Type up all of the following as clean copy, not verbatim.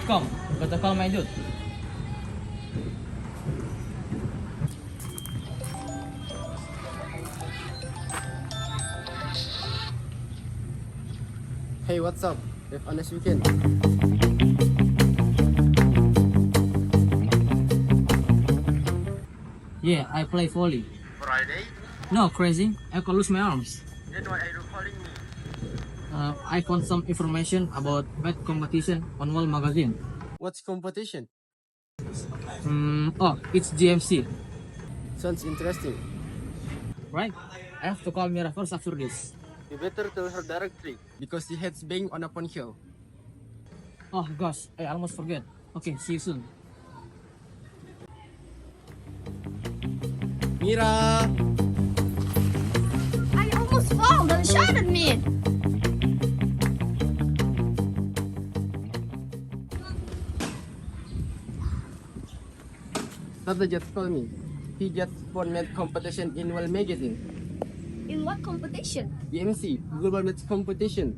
Come, gotta call my dude. Hey, what's up? Have a nice weekend. Yeah, I play volley. Friday? No, crazy. I could lose my arms. Then why are you calling me? I found some information about math competition on World Magazine. What's competition? Oh, it's GMC, Sounds interesting. right? I have to call Mira first after this. You better tell her directly because she hates being on a phone hill. Oh gosh, I almost forget. Okay, see you soon. Mira! I almost fall. Don't shout at me. Sabda just called me. He just won math competition in World Magazine. In what competition? GMC, Global Math Competition.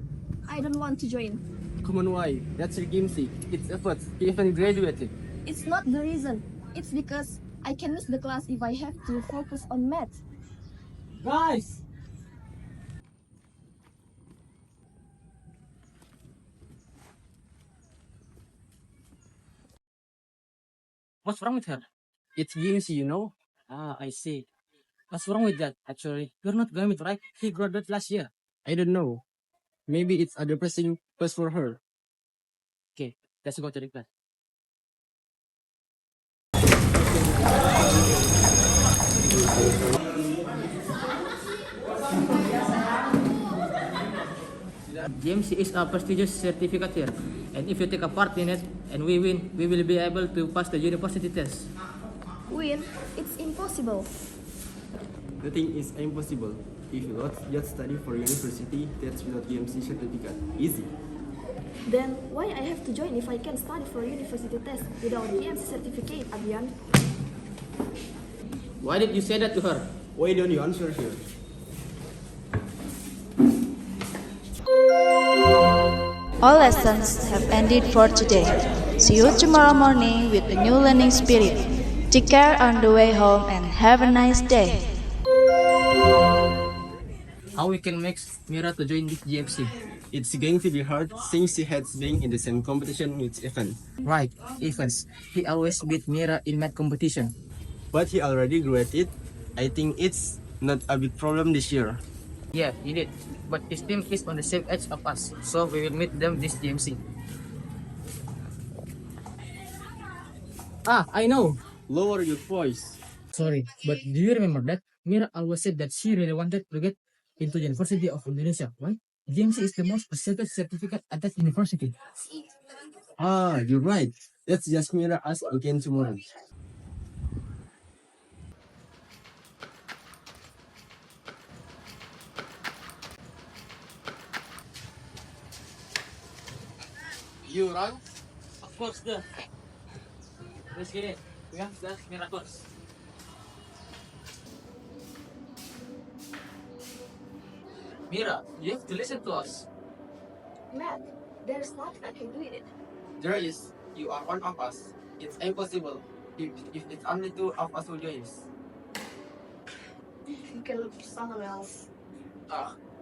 I don't want to join. Come on, why? That's your GMC. It's efforts. He even graduated. It's not the reason. It's because I can miss the class if I have to focus on math. Guys! What's wrong with her? It's GMC, you know? Ah, I see. What's wrong with that, actually? You're not going with, right? He graduated last year. I don't know. Maybe it's a depressing past for her. Okay, let's go to the class. GMC is a prestigious certificate here, and if you take a part in it and we win, we will be able to pass the university test. Win? It's impossible. Nothing is impossible. If you just study for university, that's without GMC certificate. Easy. Then why I have to join if I can study for university test without GMC certificate, Abyan? Why did you say that to her? Why don't you answer here? All lessons have ended for today. See you tomorrow morning with a new learning spirit. Take care on the way home and have a nice day. How we can make Mira to join this GMC? It's going to be hard since she hates being in the same competition with Evan. Right, Evans. He always beat Mira in math competition. But he already graduated. I think it's not a big problem this year. Yeah, he did. But his team is on the same edge of us, so we will meet them this GMC. Ah, I know. Lower your voice. Sorry, but do you remember that? Mira always said that she really wanted to get into the University of Indonesia, right? GMC is the most prestigious certificate at that university. Ah, you're right. Let's just mirror us again tomorrow. You run? Of course, let's get it. We have the Mira course. Mira, you have to listen to us. Math? There's nothing I can do in it. There is. You are one of us. It's impossible. If it's only two of us who joins. You can look for someone else.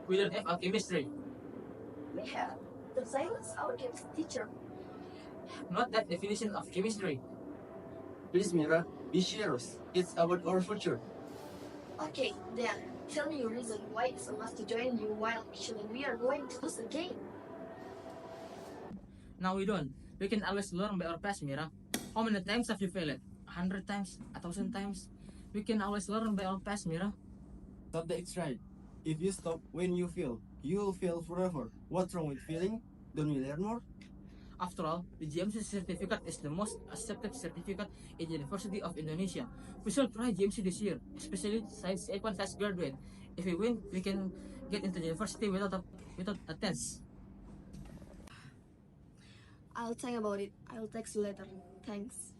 We don't have a chemistry. We have. The silence our chemistry teacher. Not that definition of chemistry. Please, Mira, be serious. It's about our future. Okay, then tell me your reason why it's a must to join you while actually we are going to lose the game. Now we don't. We can always learn by our past, Mira. How many times have you failed? 100 times? 1,000 times? We can always learn by our past, Mira. Sabda, it's right. If you stop when you fail, you'll fail forever. What's wrong with failing? Don't we learn more? After all, the GMC certificate is the most accepted certificate in the University of Indonesia. We should try GMC this year, especially since Ekwan has graduated. If we win, we can get into the university without a test. I'll think about it. I'll text you later. Thanks.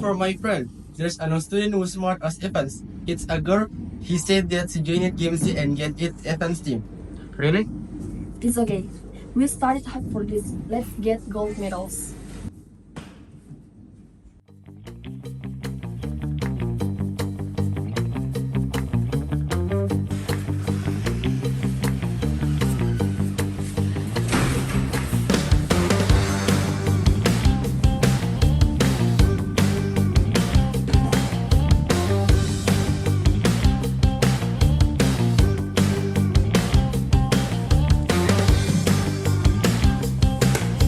for my friend. There's a student who's smart as Evans. It's a girl. He said that she joined games and get it Evans team. Really? It's okay. We started hard for this. Let's get gold medals.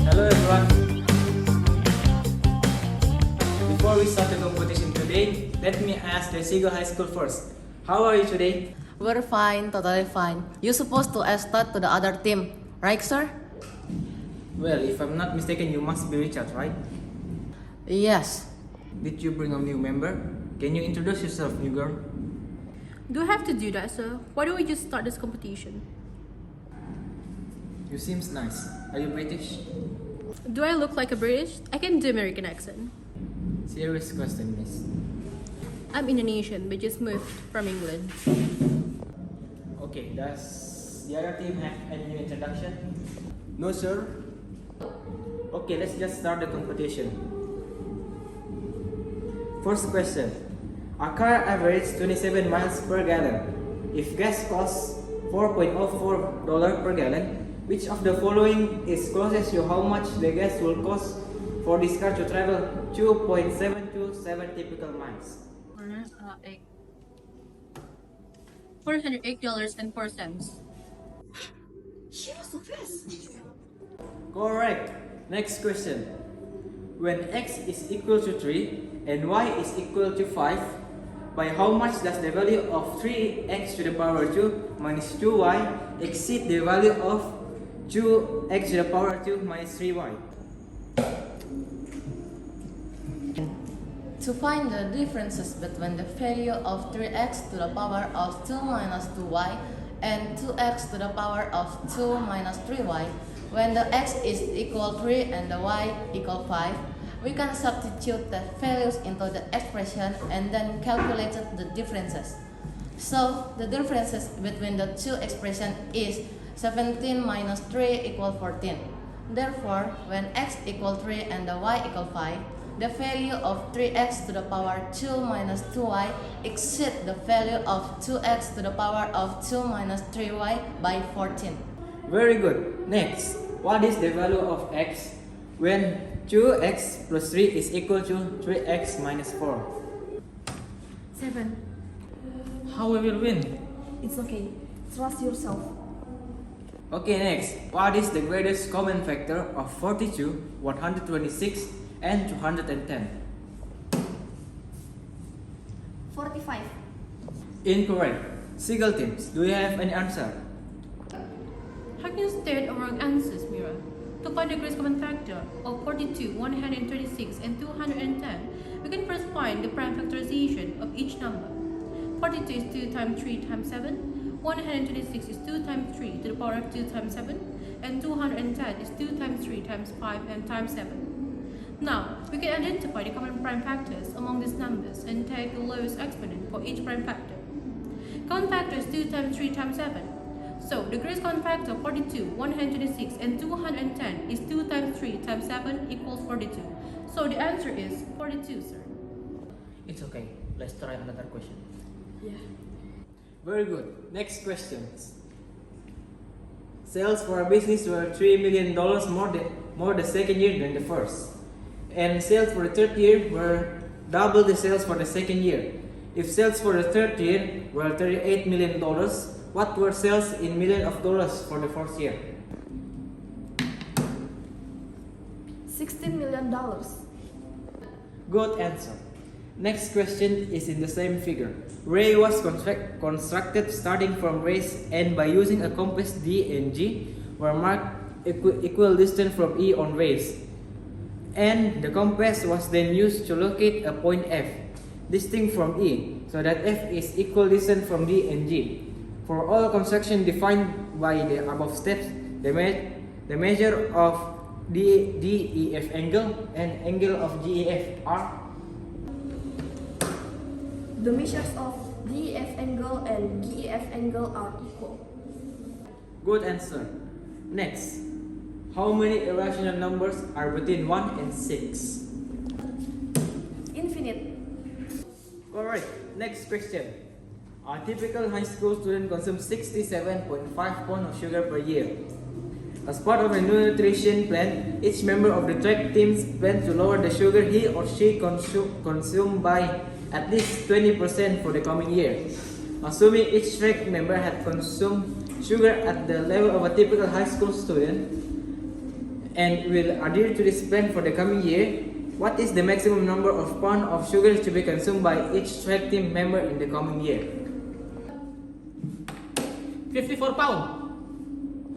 Hello everyone. Before we start the competition today, let me ask the Sigo High School first. How are you today? We're fine, totally fine. You're supposed to start to the other team, right, sir? Well, if I'm not mistaken, you must be Richard, right? Yes. Did you bring a new member? Can you introduce yourself, new girl? Do I have to do that, sir? Why don't we just start this competition? You seems nice. Are you British? Do I look like a British? I can do American accent. Serious question, miss. I'm Indonesian, but just moved from England. Okay, does the other team have any new introduction? No, sir. Okay, let's just start the competition. First question. A car averages 27 miles per gallon. If gas costs $4.04 per gallon, which of the following is closest to how much the gas will cost for this car to travel 2.727 typical miles? $408.04. She was so fast. Correct. Next question. When x is equal to 3 and y is equal to 5, by how much does the value of 3x to the power 2 minus 2y exceed the value of 2x to the power 2 minus 3y? To find the differences between the value of 3x to the power of 2 minus 2y and 2x to the power of 2 minus 3y, when the x is equal 3 and the y equal 5, we can substitute the values into the expression and then calculate the differences. So, the differences between the two expressions is 17 minus 3 equal 14. Therefore, when x equal 3 and the y equal 5, the value of 3x to the power 2 minus 2y exceeds the value of 2x to the power of 2 minus 3y by 14. Very good. Next, what is the value of x when 2x plus 3 is equal to 3x minus 4? 7. How we will win? It's okay. Trust yourself. Okay, next. What is the greatest common factor of 42, 126, and 210? 45. Incorrect. Seagull teams, do you have any answer? How can you state our wrong answers, Mira? To find the greatest common factor of 42, 136, and 210, we can first find the prime factorization of each number. 42 is 2 times 3 times 7, 126 is 2 times 3 to the power of 2 times 7, and 210 is 2 times 3 times 5 and times 7. Now, we can identify the common prime factors among these numbers and take the lowest exponent for each prime factor. Common factor is 2 times 3 times 7. So, the greatest common factor of 42, 126, and 210 is 2 times 3 times 7 equals 42. So, the answer is 42, sir. It's okay. Let's try another question. Yeah. Very good. Next question. Sales for a business were $3 million more the second year than the first. And sales for the third year were double the sales for the second year. If sales for the third year were $38 million, what were sales in millions of dollars for the fourth year? $16 million. Good answer. Next question is in the same figure. Ray was constructed starting from rays and by using a compass D and G were marked equidistant from E on rays. And the compass was then used to locate a point F, distinct from E, so that F is equidistant from D and G. For all construction defined by the above steps, the measure of DEF angle and angle of GEF are The measures of DEF angle and GEF angle are equal. Good answer. Next, how many irrational numbers are between 1 and 6? Infinite. Alright, next question. A typical high school student consumes 67.5 pounds of sugar per year. As part of a nutrition plan, each member of the track team plans to lower the sugar he or she consume by at least 20% for the coming year. Assuming each track member had consumed sugar at the level of a typical high school student and will adhere to this plan for the coming year, what is the maximum number of pounds of sugar to be consumed by each track team member in the coming year? 54 pounds.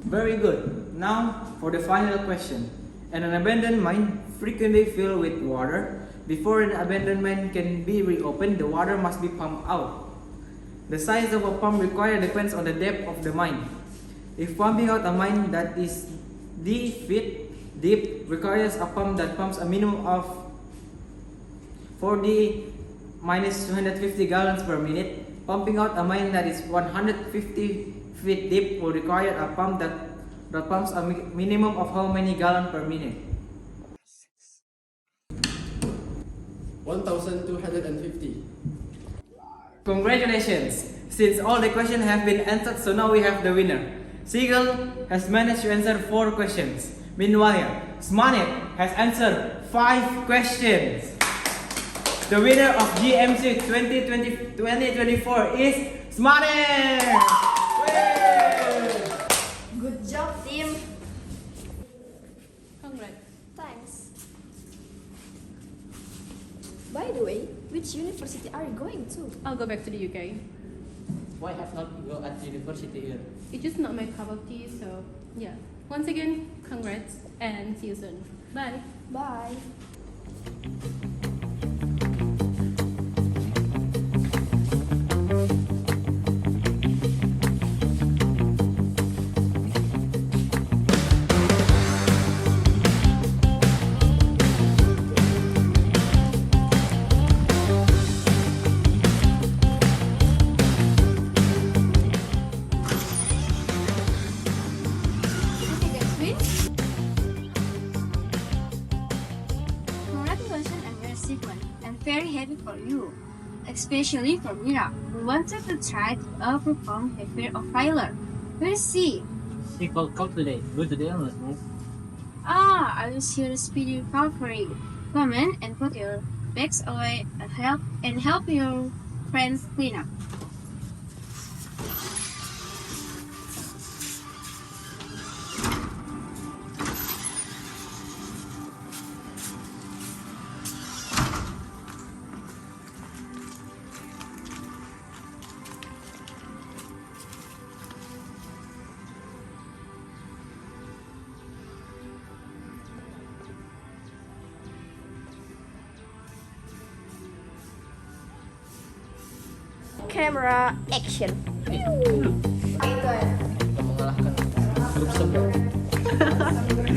Very good. Now for the final question. An abandoned mine frequently filled with water. Before an abandoned mine can be reopened, the water must be pumped out. The size of a pump required depends on the depth of the mine. If pumping out a mine that is d feet deep requires a pump that pumps a minimum of 40 minus 250 gallons per minute, pumping out a mine that is 150 feet deep will require a pump that pumps a minimum of how many gallons per minute? 1,250. Congratulations! Since all the questions have been answered, so now we have the winner. Seagull has managed to answer 4 questions. Meanwhile, SMAN has answered 5 questions. The winner of GMC 2024 is SMAN! Good job, team. Congrats. Thanks. By the way, which university are you going to? I'll go back to the UK. Why have not go at university here? It's just not my cup of tea, so yeah. Once again, congrats and see you soon. Bye. Bye. Congratulations on your achievement and very happy for you, especially for Mira, who wanted to try to overcome her fear of failure. Where is she? She called today. Go to the illness move. I wish you a speedy recovery. Come in and put your bags away and help your friends clean up. Camera action. Kita mengalahkan grup sebelah.